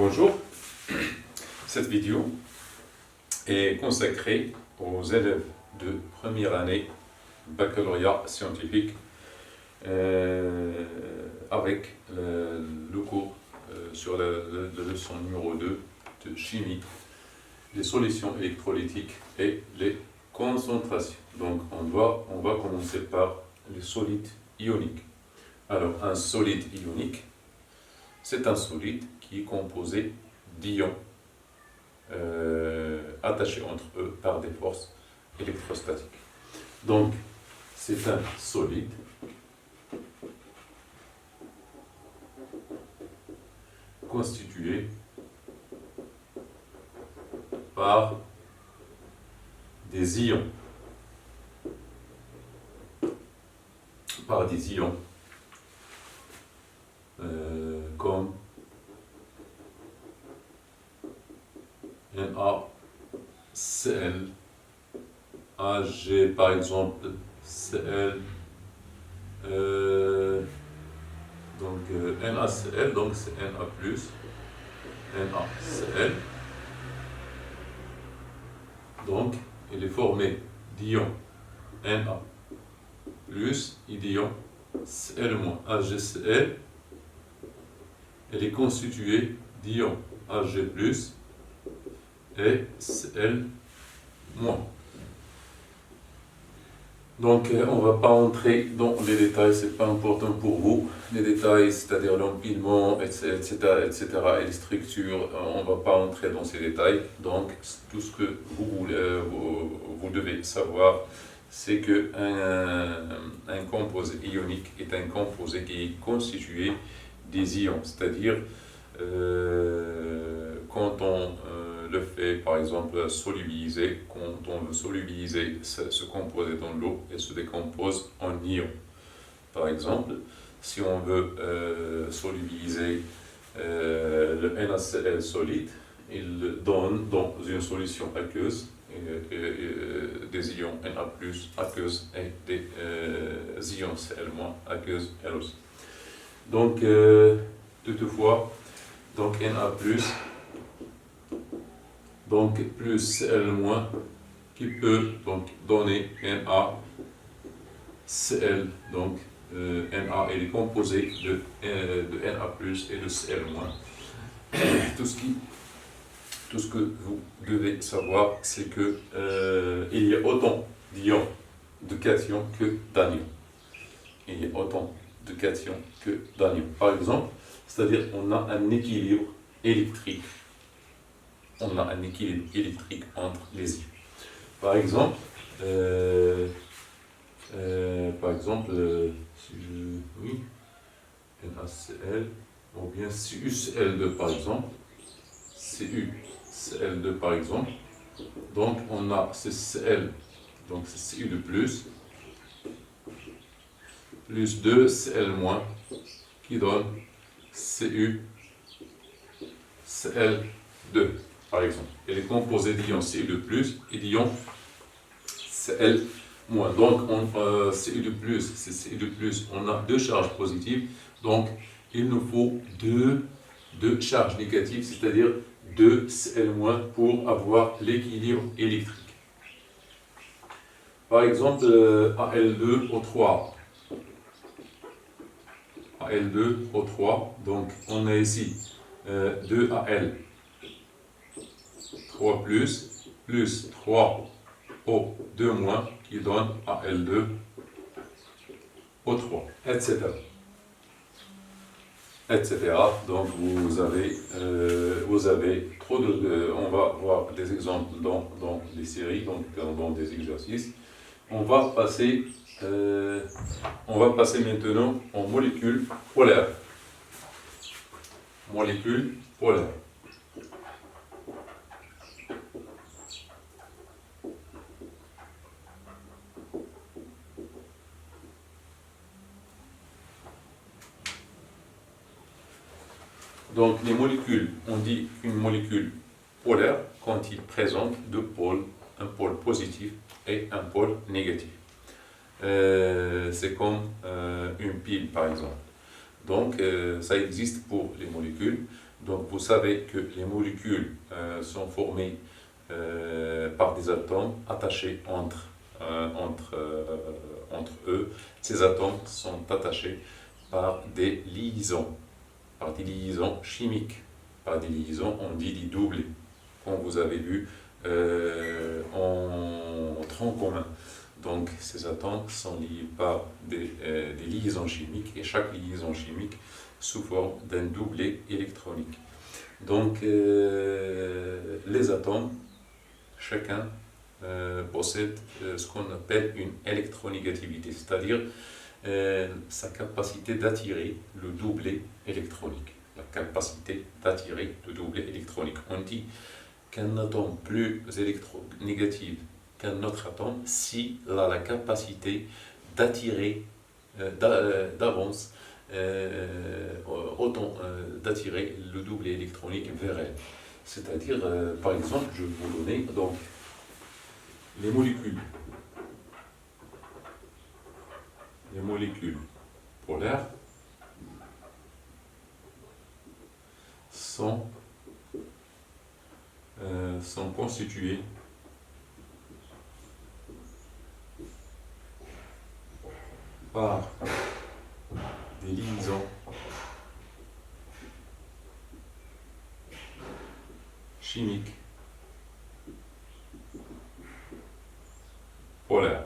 Bonjour, cette vidéo est consacrée aux élèves de première année baccalauréat scientifique avec le cours sur la leçon numéro 2 de chimie, les solutions électrolytiques et les concentrations. Donc on va commencer par les solides ioniques. Alors un solide ionique, c'est un solide qui est composé d'ions attachés entre eux par des forces électrostatiques. Donc, c'est un solide constitué par des ions. Comme NaCl, Ag par exemple, Cl, NaCl, donc c'est Na+, NaCl, donc il est formé d'ions Na+, et d'ions Cl-, AgCl, elle est constituée d'ions Ag+, et Cl-. Donc on ne va pas entrer dans les détails, c'est pas important pour vous. Les détails, c'est-à-dire l'empilement, etc., et les structures, on ne va pas entrer dans ces détails. Donc tout ce que vous devez savoir, c'est que un composé ionique est un composé qui est constitué des ions, c'est-à-dire quand on le fait par exemple solubiliser, quand on veut solubiliser ce composé dans l'eau, il se décompose en ions. Par exemple, si on veut solubiliser le NaCl solide, il donne dans une solution aqueuse des ions Na+, aqueuse, et des ions Cl-, aqueuse elle aussi. Donc, toutefois, donc Na+, donc plus Cl-, qui peut donc donner NaCl, donc Na est composé de Na+ et de Cl-. Tout ce que vous devez savoir, c'est que il y a autant d'ions, de cations que d'anions. Il y a autant de cations que d'anions. Par exemple, c'est-à-dire on a un équilibre électrique. On a un équilibre électrique entre les ions. Par exemple, si NaCl, ou bien CuCl2 par exemple, CuCl2 par exemple, donc on a Cl, donc c'est Cu de plus 2 Cl-, qui donne CuCl2 par exemple. Elle est composée d'ions Cu de plus et d'ions Cl-. Donc, Cu de plus, c'est Cu de plus, on a deux charges positives, donc il nous faut deux charges négatives, c'est-à-dire 2 Cl- pour avoir l'équilibre électrique. Par exemple, Al2O3. Al2O3, donc on a ici 2Al, 3 plus 3O2- qui donne Al2O3, etc. Donc vous avez trop de... on va voir des exemples dans des séries, donc dans des exercices. On va passer maintenant en molécules polaires. Molécules polaires. Donc les molécules, on dit une molécule polaire quand il présente deux pôles, un pôle positif et un pôle négatif. C'est comme une pile par exemple. Donc ça existe pour les molécules. Donc vous savez que les molécules sont formées par des atomes attachés entre eux. Ces atomes sont attachés par des liaisons chimiques, par des liaisons, on dit des doublés, comme vous avez vu en tronc commun. Donc ces atomes sont liés par des liaisons chimiques et chaque liaison chimique sous forme d'un doublet électronique. Donc les atomes, chacun possède ce qu'on appelle une électronégativité, c'est-à-dire sa capacité d'attirer le doublet électronique. La capacité d'attirer le doublet électronique. On dit qu'un atome plus électronégatif qu'un autre atome s'il a la capacité d'attirer d'avance autant d'attirer le doublet électronique vers elle. C'est-à-dire, par exemple, je vais vous donner donc les molécules polaires sont constituées par des liaisons chimiques polaires.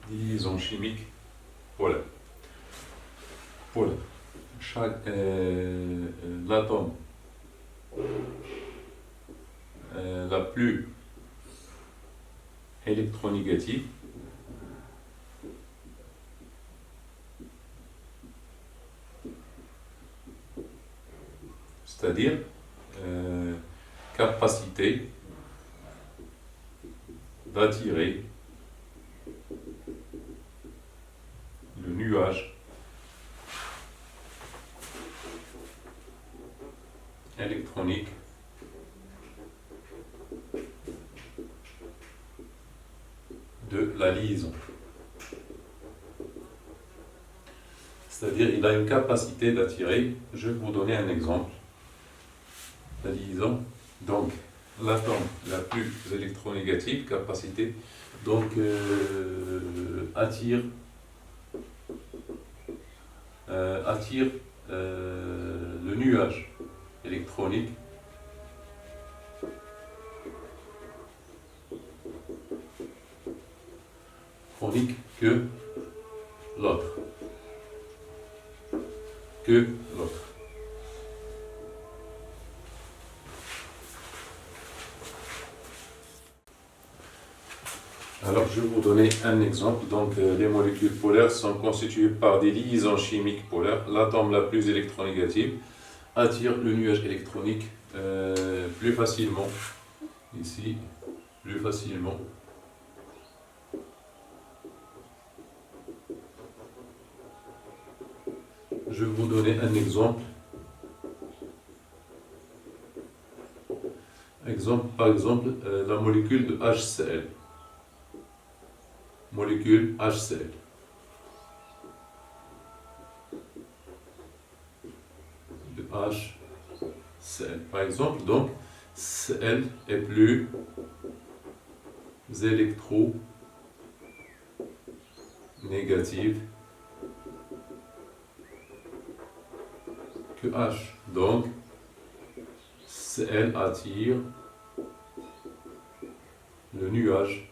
Des liaisons chimiques polaires. L'atome la plus électronégative c'est-à-dire capacité d'attirer le nuage électronique de la liaison. C'est-à-dire il a une capacité d'attirer, je vais vous donner un exemple. La liaison, donc l'atome la plus électronégative, capacité, donc attire le nuage électronique que l'autre. Alors, je vais vous donner un exemple. Donc, les molécules polaires sont constituées par des liaisons chimiques polaires. L'atome la plus électronégative attire le nuage électronique plus facilement. Ici, plus facilement. Je vais vous donner un exemple. Par exemple, la molécule de HCl. Molécule HCl. De HCl. Par exemple, donc, Cl est plus électronégative que H. Donc, Cl attire le nuage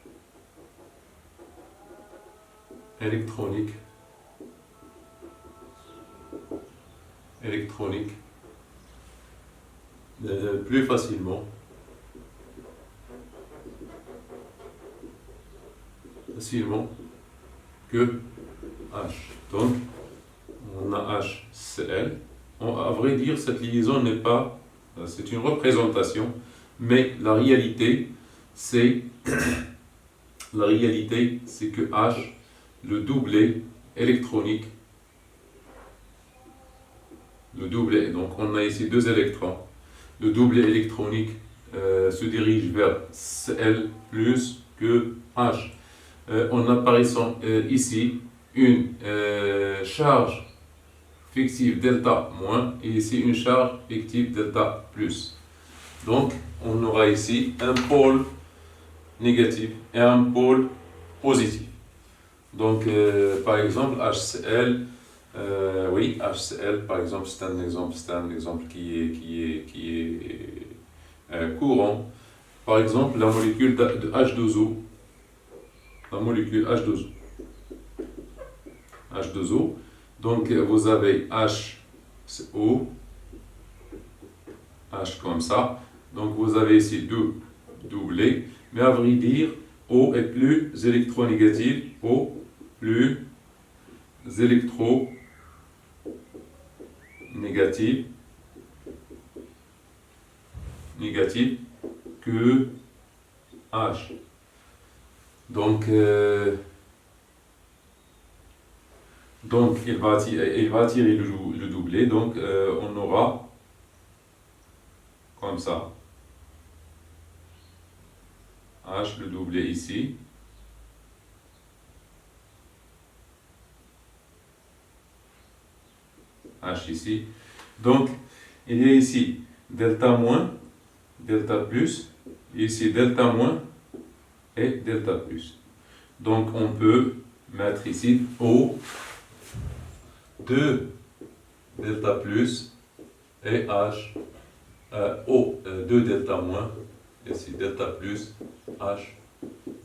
électronique plus facilement que H. Donc, on a HCl. À vrai dire, cette liaison n'est pas, c'est une représentation, mais la réalité, c'est que H, le doublet électronique, donc on a ici deux électrons, le doublet électronique se dirige vers Cl plus que H. En apparaissant ici une charge fictive delta moins, et ici une charge fictive delta plus. Donc, on aura ici un pôle négatif et un pôle positif. Donc, par exemple, HCl, oui, HCl, par exemple, c'est un exemple qui est courant. Par exemple, la molécule de H2O, la molécule H2O. H2O, donc vous avez H, c'est O, H comme ça, donc vous avez ici deux doublés, mais à vrai dire, O est plus électronégatif, O plus électronégatif que H. Donc il va attirer le doublé, donc on aura comme ça H, le doublé ici, H ici. Donc il y a ici delta moins, delta plus, ici delta moins et delta plus. Donc on peut mettre ici O 2 delta plus et H O 2 delta moins, ici delta plus, H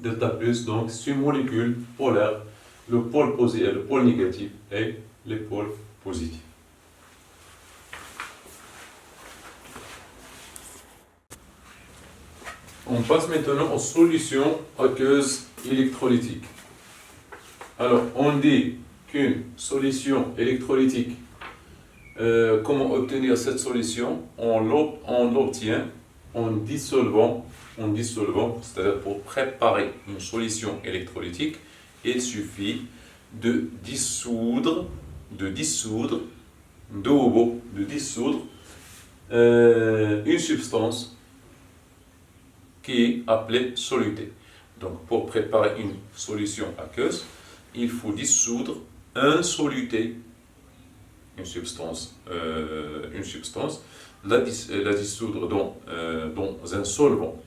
delta plus. Donc c'est une molécule polaire, le pôle positif, le pôle négatif et les pôles positifs. On passe maintenant aux solutions aqueuses électrolytiques. Alors, on dit qu'une solution électrolytique, comment obtenir cette solution? On l'obtient en dissolvant, c'est-à-dire pour préparer une solution électrolytique, il suffit de dissoudre une substance qui est appelée soluté. Donc, pour préparer une solution aqueuse, il faut dissoudre un soluté, une substance, la dissoudre dans un solvant.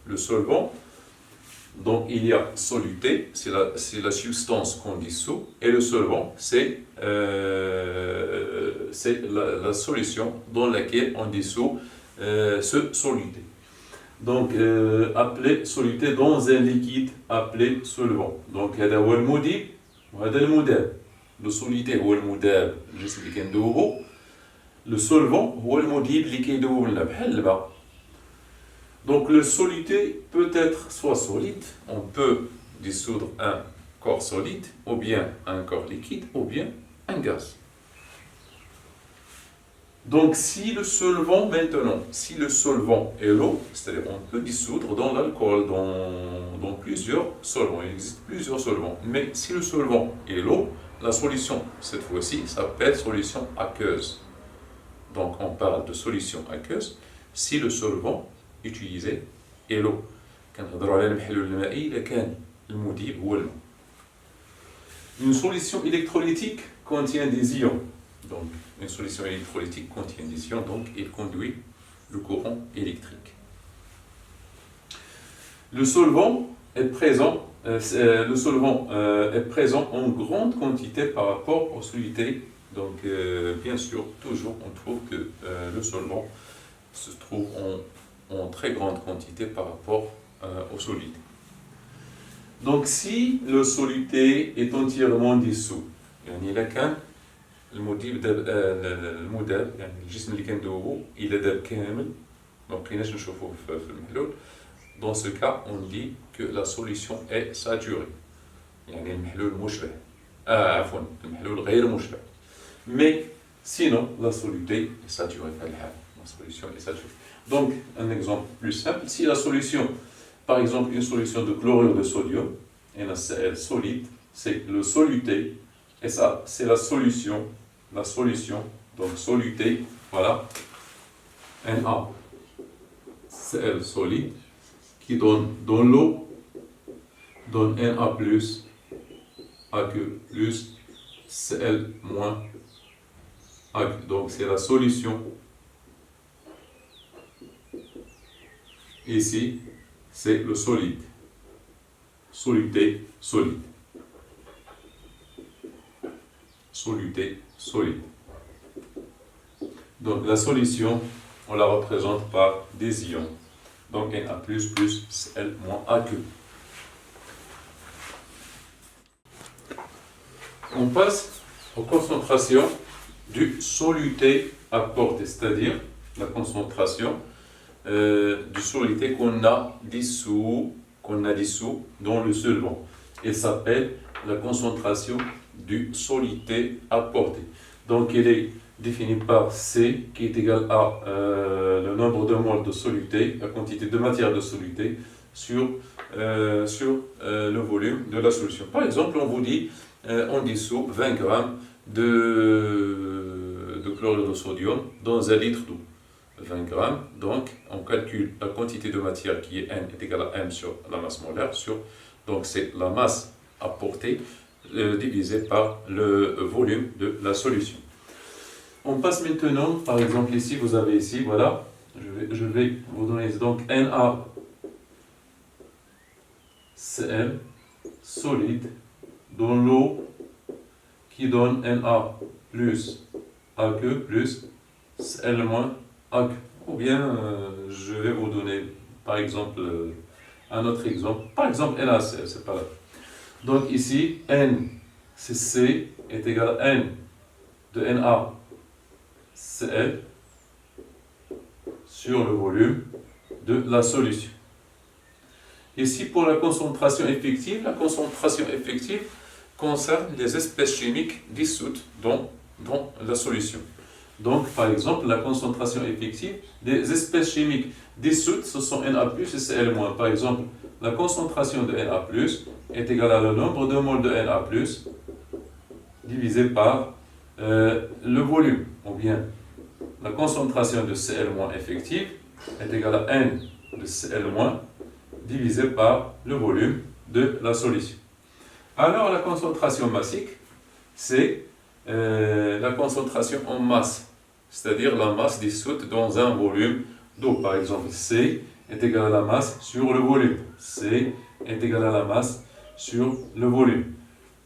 Le solvant, donc il y a soluté, c'est la substance qu'on dissout, et le solvant, c'est la solution dans laquelle on dissout ce soluté. Donc, appelé soluté dans un liquide appelé solvant. Donc, هذا هو المذيب وهذا المذاب. Le soluté هو المذاب الجسم اللي كندوبو. Le solvant هو المذيب اللي كيدوب لنا بحال الماء. Donc, le soluté peut être soit solide, on peut dissoudre un corps solide, ou bien un corps liquide, ou bien un gaz. Donc, si le solvant est l'eau, c'est-à-dire on peut dissoudre dans l'alcool, dans plusieurs solvants, il existe plusieurs solvants, mais si le solvant est l'eau, la solution, cette fois-ci, s'appelle solution aqueuse. Donc, on parle de solution aqueuse si le solvant utilisé est l'eau. Une solution électrolytique contient des ions. Donc, une solution électrolytique contient des ions, donc il conduit le courant électrique. Le solvant est présent en grande quantité par rapport aux solutés. Donc, bien sûr, toujours on trouve que le solvant se trouve en très grande quantité par rapport aux solutés. Donc, si le soluté est entièrement dissous, المذيب المذاب يعني الجسم اللي كندوبو إلا داب كامل ما بقيناش نشوفوه في المحلول. Dans ce cas, on dit que la solution est saturée. يعني المحلول مشبع. عفوا المحلول غير مشبع. Mais sinon, la soluté est saturée. La solution est saturée. Donc, un exemple plus simple. Si la solution, par exemple, une solution de chlorure de sodium, NaCl solide, c'est le soluté, et ça, c'est la solution, donc soluté, voilà, NaCl solide, qui donne dans l'eau, donne Na+, Aq+, Cl- aqueux. Donc c'est la solution. Ici, c'est le solide. Soluté, solide. Soluté, solide. Donc la solution, on la représente par des ions. Donc Na plus Cl moins aqueux. On passe aux concentrations du soluté apporté, c'est-à-dire la concentration du soluté qu'on a dissous dans le solvant. Elle s'appelle la concentration du soluté apporté. Donc elle est définie par C qui est égal à le nombre de moles de soluté, la quantité de matière de soluté sur le volume de la solution. Par exemple, on vous dit on dissout 20 grammes de chlorure de sodium dans 1 litre d'eau. 20 grammes, donc on calcule la quantité de matière qui est N est égale à M sur la masse molaire, donc c'est la masse apportée divisée par le volume de la solution. On passe maintenant, par exemple ici, vous avez ici, voilà, je vais vous donner donc NaCl solide dans l'eau qui donne Na plus aqueux plus Cl moins aqueux. Ou bien je vais vous donner par exemple un autre exemple, par exemple NaCl, c'est pas là. Donc ici, N, c'est C est égal à N de NaCl sur le volume de la solution. Ici, pour la concentration effective concerne les espèces chimiques dissoutes dans la solution. Donc, par exemple, la concentration effective des espèces chimiques dissoutes, ce sont Na+, et Cl-. Par exemple, la concentration de Na+, est égale à le nombre de moles de Na+, divisé par le volume, ou bien la concentration de Cl- effective est égale à N de Cl- divisé par le volume de la solution. Alors la concentration massique, c'est la concentration en masse, c'est-à-dire la masse dissoute dans un volume d'eau. Par exemple, C est égal à la masse sur le volume. C est égal à la masse sur le volume.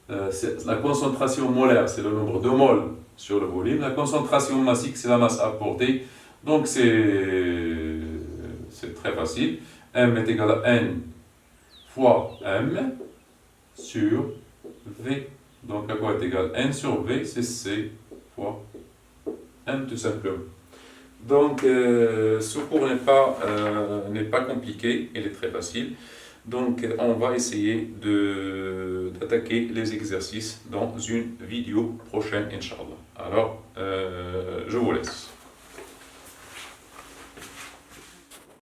La concentration molaire, c'est le nombre de moles sur le volume. La concentration massique, c'est la masse apportée. Donc c'est très facile. M est égal à N fois M sur V. Donc à quoi est égal N sur V, c'est C fois M tout simplement. Donc ce cours n'est pas compliqué, il est très facile. Donc on va essayer d'attaquer les exercices dans une vidéo prochaine, Inch'Allah. Alors je vous laisse.